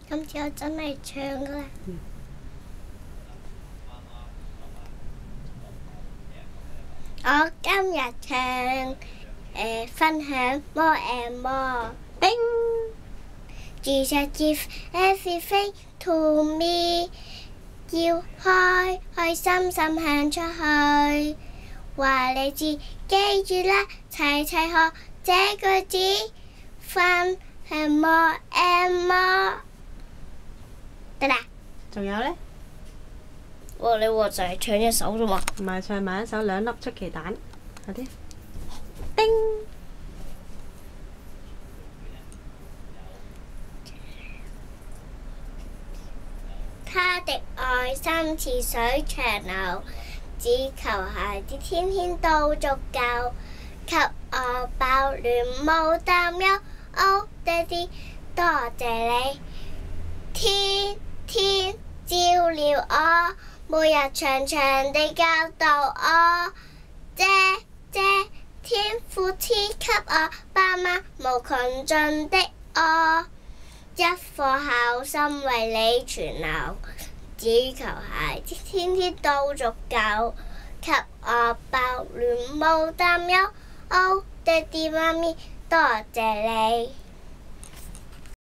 今次我真係唱㗎啦！我今日唱分享 More and More。叮Jesus give everything to me， 要開開心心行出去。話你知，記住啦，齊齊學這句子，分享 More and More。得啦。仲有呢？你話就係唱一首啫嘛？唔係唱埋一首兩粒出奇蛋，快啲！叮！他的愛心似水長流，只求孩子天天都足夠，給我飽暖無擔憂。哦，爹哋，多謝你，天天照料我，每日長長地教導我。謝天父賜給我爸媽無窮盡的愛。一顆孝心為你存留，只求孩子天天都足夠，給我飽暖無擔憂。哦，爹哋媽咪，多謝你。